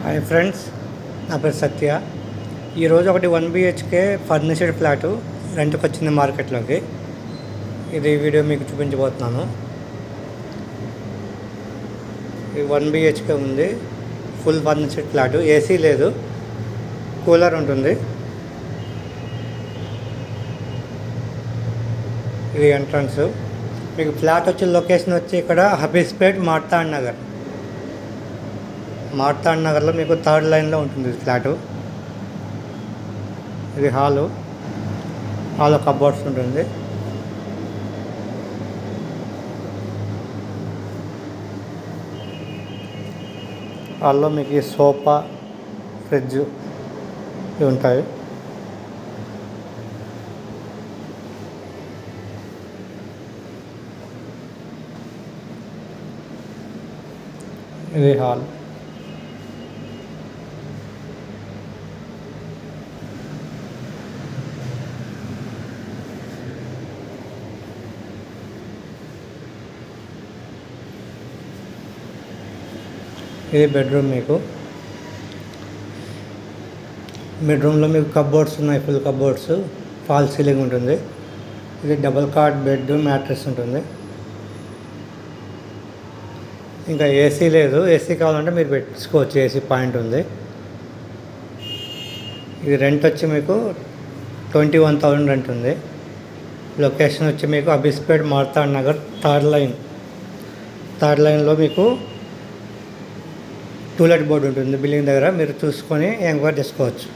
Hi friends, నా పేరు సత్య. ఈరోజు ఒకటి 1 BHK ఫర్నిచర్డ్ ఫ్లాటు రెంట్కి వచ్చింది మార్కెట్లోకి. ఇది వీడియో మీకు చూపించబోతున్నాను. ఇది 1 BHK ఉంది, ఫుల్ ఫర్నిచర్డ్ ఫ్లాటు. ఏసీ లేదు, కూలర్ ఉంటుంది. ఇది ఎంట్రన్స్. మీకు ఫ్లాట్ వచ్చే లొకేషన్ వచ్చి ఇక్కడ హబీస్పేట్ మార్తాండ్ నగర్లో మీకు 3rd లైన్లో ఉంటుంది ఫ్లాటు. ఇది హాలు కబోర్డ్స్ ఉంటుంది. హాల్లో మీకు ఈ సోఫా, ఫ్రిడ్జ్ ఇవి ఉంటాయి. ఇది హాల్. ఇది బెడ్రూమ్. బెడ్రూమ్లో మీకు కబోర్డ్స్ ఉన్నాయి, ఫుల్ కబోర్డ్స్, ఫాల్ సీలింగ్ ఉంటుంది. ఇది డబుల్ కాట్ బెడ్, మ్యాట్రెస్ ఉంటుంది. ఇంకా ఏసీ లేదు. ఏసీ కావాలంటే మీరు పెట్టుకోవచ్చు, ఏసీ పాయింట్ ఉంది. ఇది రెంట్ వచ్చి మీకు 21,000 రెంట్ ఉంది. లొకేషన్ వచ్చి మీకు హబీస్పేట్ మార్తాండ్ నగర్ 3rd లైన్లో మీకు టూలెట్ బోర్డు ఉంటుంది బిల్డింగ్ దగ్గర. మీరు చూసుకొని ఎంక్వైరీ చేసుకోవచ్చు.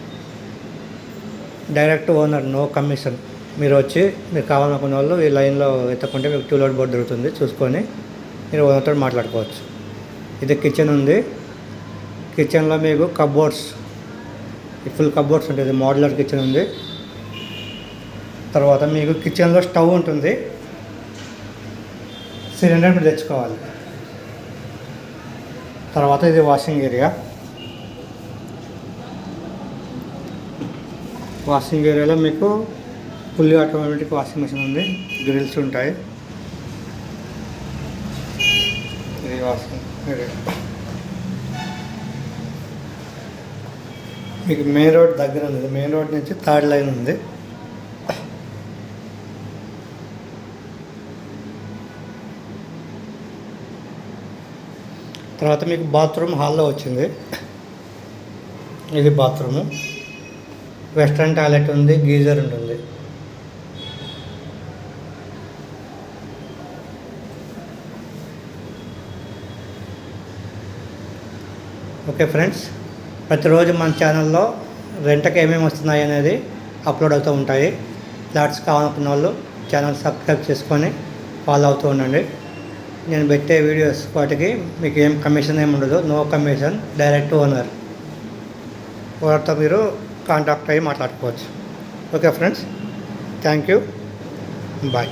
Direct owner, no commission. మీరు వచ్చి మీరు కావాలనుకున్న వాళ్ళు ఈ లైన్లో ఎత్తుకుంటే మీకు టూలెట్ బోర్డు దొరుకుతుంది. చూసుకొని మీరు ఓనర్తో మాట్లాడుకోవచ్చు. ఇది కిచెన్ ఉంది. కిచెన్లో మీకు కబోర్డ్స్, ఫుల్ కబోర్డ్స్ ఉంటుంది. మోడ్యులర్ కిచెన్ ఉంది. తర్వాత మీకు కిచెన్లో స్టవ్ ఉంటుంది. సిలిండర్ మీరు తెచ్చుకోవాలి. తర్వాత ఇది వాషింగ్ ఏరియా. వాషింగ్ ఏరియాలో మీకు ఫుల్లీ ఆటోమేటిక్ వాషింగ్ మెషిన్ ఉంది. గ్రిల్స్ ఉంటాయి. ఇది వాషింగ్ ఏరియా. మీకు మెయిన్ రోడ్ దగ్గర ఉంది. మెయిన్ రోడ్ నుంచి 3rd లైన్ ఉంది. తర్వాత మీకు బాత్రూమ్ హాల్లో వచ్చింది. ఇది బాత్రూము. వెస్ట్రన్ టాయిలెట్ ఉంది, గీజర్ ఉంటుంది. ఓకే ఫ్రెండ్స్, ప్రతిరోజు మన ఛానల్లో రెంట్కి ఏమేమి వస్తున్నాయి అనేది అప్లోడ్ అవుతూ ఉంటాయి. ఫ్లాట్స్ కావాలనుకున్న వాళ్ళు ఛానల్ సబ్స్క్రైబ్ చేసుకొని ఫాలో అవుతూ ఉండండి. నేను పెట్టే వీడియోస్ వాటికి మీకు ఏం కమిషన్ ఏమి ఉండదు. నో కమిషన్, డైరెక్ట్ ఓనర్తో మీరు కాంటాక్ట్ అయ్యి మాట్లాడుకోవచ్చు. Okay friends, thank you, bye.